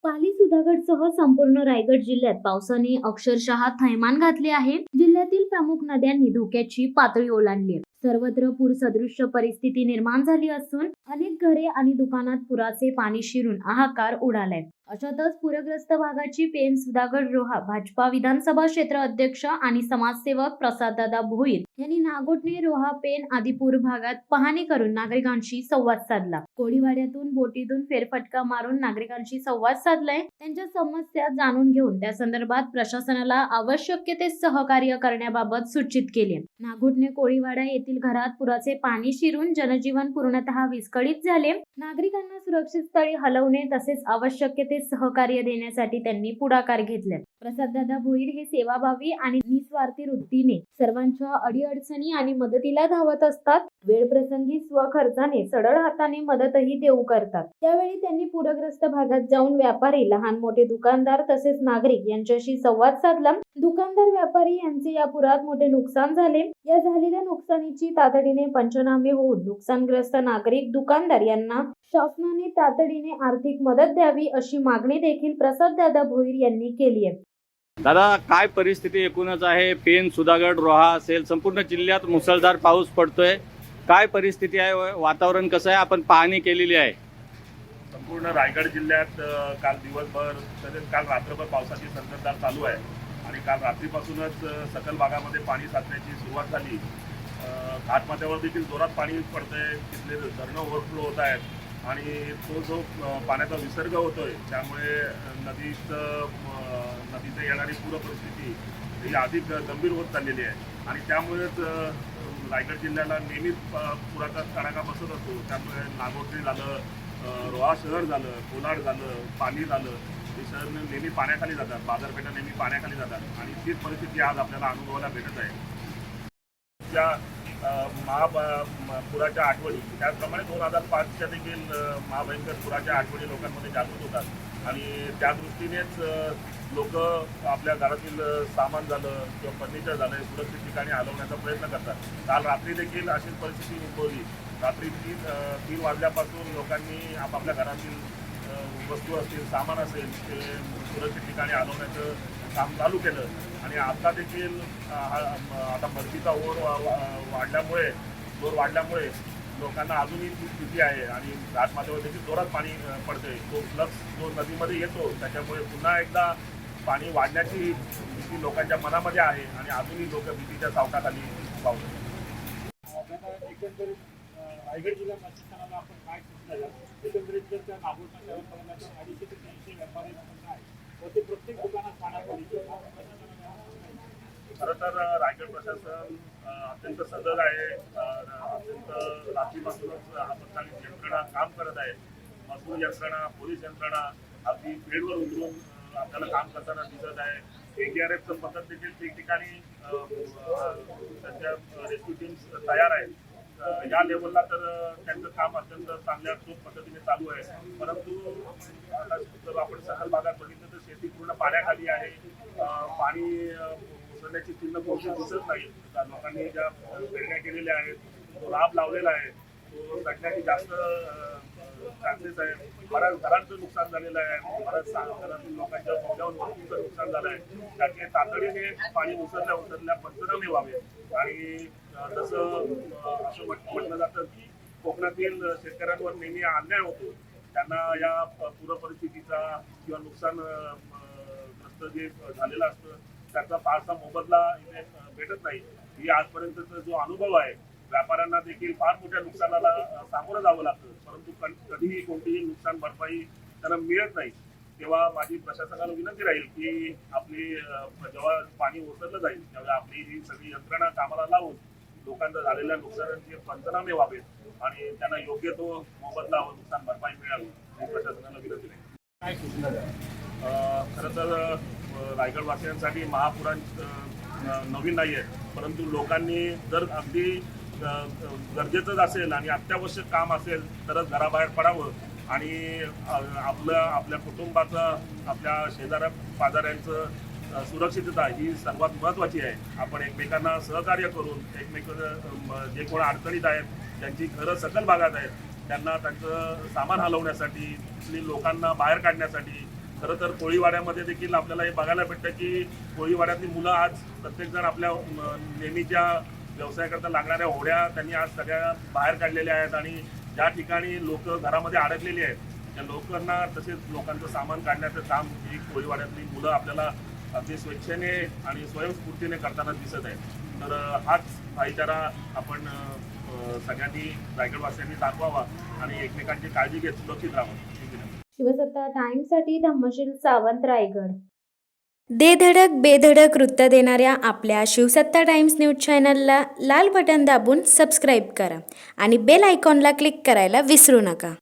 पाली सुधागडसह संपूर्ण रायगड जिल्ह्यात पावसाने अक्षरशः थैमान घातले आहे। जिल्ह्यातील प्रमुख नद्यांनी धोक्याची पातळी ओलांडली आहे। सर्वत्र पूर सदृश्य परिस्थिती निर्माण झाली असून अनेक घरे आणि दुकानात पुराचे पाणी शिरून हाहाकार उडालाय। अशातच पूरग्रस्त भागाची पेन सुधागड रोहा भाजपा विधानसभा क्षेत्र अध्यक्ष आणि समाजसेवक प्रसाददादा भोईर यांनी नागोठणे रोहा पेन आदी पूर भागात पाहणी करून नागरिकांशी संवाद साधला। कोळीवाड्यातून बोटीतून फेरफटका मारून नागरिकांशी संवाद साधलाय। त्यांच्या समस्या जाणून घेऊन त्या संदर्भात प्रशासनाला आवश्यक ते सहकार्य करण्याबाबत सूचित केले। नागोठणे कोळीवाडा येथील घरात पुराचे पाणी शिरून जनजीवन पूर्णतः विस्कळीत झाले। नागरिकांना सुरक्षित स्थळी हलवणे तसेच आवश्यक ते सहकार्य देण्यासाठी त्यांनी पुढाकार घेतला। प्रसाददादा भोईर हे सेवाभावी आणि निस्वार्थी वृत्तीने सर्वांच्या अडीअडचणी आणि मदतीला धावत असतात। वेळ प्रसंगी स्वखर्चाने सढळ हाताने मदतही देऊ करतात। त्यावेळी त्यांनी पूरग्रस्त भागात जाऊन व्यापारी, लहान मोठे दुकानदार तसेच नागरिक यांच्याशी संवाद साधला। दुकानदार, व्यापारी यांचे या पुरात मोठे नुकसान झाले। या झालेल्या नुकसानीची तातडीने पंचनामे होऊन नुकसानग्रस्त नागरिक, दुकानदार यांना शासनाने तातडीने आर्थिक मदत द्यावी अशी मागणी देखील प्रसाददादा भोईर यांनी केली आहे। दादा, काय परिस्थिती एकूणच आहे? पेन, सुधागड, रोहा असेल संपूर्ण जिल्ह्यात मुसळधार पाऊस पडतोय। काय परिस्थिती आहे? वातावरण कसं आहे? आपण पाहणी केलेली आहे। संपूर्ण रायगड जिल्ह्यात काल दिवसभर तसेच काल रात्रभर पावसाची संततधार चालू आहे आणि काल रात्रीपासूनच सकल भागामध्ये पाणी साचण्याची सुरुवात झाली। घाटमाथ्यावर देखील जोरात पाणी पडतंय, तिथले धरणं ओव्हरफ्लो होत आहेत आणि तो जो पाण्याचा विसर्ग होतोय त्यामुळे नदीचं येणारी पूर परिस्थिती ही अधिक गंभीर होत चाललेली आहे आणि त्यामुळेच रायगड जिल्ह्याला नेहमीच पुराचा तडाखा बसत असतो। त्यामुळे नागोठणे झालं, रोहा शहर झालं, कोलाड झालं, पाली झालं, हे शहर नेहमी पाण्याखाली जातात, बाजारपेठा नेहमी पाण्याखाली जातात आणि तीच परिस्थिती आज आपल्याला अनुभवायला भेटत आहे। त्या पुराच्या आठवणी, त्याचप्रमाणे 2005च्या देखील महाभयंकर पुराच्या आठवणी लोकांमध्ये जागृत होतात आणि त्या दृष्टीनेच लोक आपल्या घरातील सामान झालं किंवा फर्निचर झालं सुरक्षित ठिकाणी हलवण्याचा प्रयत्न करतात। काल रात्री देखील अशीच परिस्थिती उद्भवली। रात्री 3 वाजल्यापासून लोकांनी आपापल्या घरातील वस्तू असतील, सामान असेल ते सुरक्षित ठिकाणी हलवण्याचं काम चालू केलं आणि आता देखील आता भरतीचा जोर वाढल्यामुळे लोकांना अजूनही ती स्थिती आहे आणि घाटमाथ्यावर देखील जोरात पाणी पडतंय। तो फ्लक्स जो नदीमध्ये येतो त्याच्यामुळे पुन्हा एकदा पाणी वाढण्याची भीती लोकांच्या मनामध्ये आहे आणि अजूनही लोक भीतीच्या सावटाखाली पावतात। एकंदरीत रायगड जिल्हा प्रशासनाला आपण काय सूचना द्याल? एकंदरीत जर त्या नागोठणा शहरापर्यंत 250 ते 300 व्यापारी आहे व ते प्रत्येक दुकानात पाण्याखाली खरं तर रायगड प्रशासन अत्यंत सजग आहे। अत्यंत रात्रीपासूनच आपत्कालीन यंत्रणा काम करत आहे। मजूर यंत्रणा, पोलीस यंत्रणा अगदी फील्डवर उतरून आपल्याला काम करताना दिसत आहे। एनडीआरएफचं पथक देखील ठिकठिकाणी त्यांच्या रेस्क्यू टीम्स तयार आहेत। या लेवलला तर त्यांचं काम अत्यंत चांगल्या पद्धतीने चालू आहे। परंतु आता जर आपण सकल भागात बघितलं तर शेती पूर्ण पाण्याखाली आहे। पाणी उसळण्याची चिन्ह कोणती दिसत नाही। लोकांनी ज्या पेरण्या केलेल्या आहेत, तो लाभ लावलेला आहे, तो सगळ्यात जास्त चान्सेस आहे। बऱ्याच घरांचं नुकसान झालेलं आहे, बऱ्याच घरातील लोकांच्या मौल्यावर वस्तूंचं नुकसान झालं आहे। त्याचे तातडीने पाणी उचलल्या पंचनामे व्हावे आणि जसं असं म्हटलं जातं की कोकणातील शेतकऱ्यांवर नेहमी अन्याय होतो, त्यांना या पूर परिस्थितीचा किंवा नुकसानग्रस्त जे झालेलं असतं त्याचा फारसा मोबदला इथे भेटत नाही। ही आजपर्यंतचा जो अनुभव आहे, व्यापाऱ्यांना देखील फार मोठ्या नुकसानाला सामोरं जावं लागतं, परंतु कधीही कोणतीही नुकसान भरपाई त्यांना मिळत नाही। तेव्हा माझी प्रशासनाला विनंती राहील की आपली जेव्हा पाणी ओसरलं जाईल तेव्हा आपली ही सगळी यंत्रणा कामाला लावून लोकांना झालेल्या नुकसानांचे पंचनामे व्हावेत आणि त्यांना योग्य तो मोबदला व नुकसान भरपाई मिळावी ही प्रशासनाला विनंती राहील। काय सूचना द्याल? खरं तर रायगडवासियांसाठी महापुराण नवीन नाही आहे, परंतु लोकांनी जर अगदी गरजेचंच असेल आणि अत्यावश्यक काम असेल तरच घराबाहेर पडावं आणि आपल्या कुटुंबाचं, आपल्या शेजाऱ्या पाजाऱ्यांचं सुरक्षितता ही सर्वात महत्त्वाची आहे। आपण एकमेकांना सहकार्य करून जे कोण अडचणीत आहेत, ज्यांची घरं सकल भागात आहेत, त्यांना त्यांचं सामान हलवण्यासाठी, लोकांना बाहेर काढण्यासाठी खरं तर कोळीवाड्यामध्ये देखील आपल्याला हे बघायला भेटतं की कोळीवाड्यातली मुलं आज प्रत्येकजण आपल्या नेहमीच्या व्यवसायाकरता लागणाऱ्या होड्या त्यांनी आज सगळ्या बाहेर काढलेल्या आहेत आणि ज्या ठिकाणी लोक घरामध्ये अडकलेली आहेत त्या लोकांना तसेच लोकांचं सामान काढण्याचं काम ही कोळीवाड्यातली मुलं आपल्याला अगदी स्वेच्छेने आणि स्वयंस्फूर्तीने करताना दिसत आहे. तर हाच भाईचारा आपण सगळ्यांनी रायगडवासियांनी दाखवावा आणि एकमेकांची काळजी घेत सुरक्षित राहावं. शिवसत्ता टाइम्ससाठी धम्मशील सावंत, रायगड. दे धडक बेधडक वृत्त देणाऱ्या आपल्या शिवसत्ता टाइम्स न्यूज चॅनलला लाल बटन दाबून सबस्क्राईब करा आणि बेल आयकॉनला क्लिक करायला विसरू नका.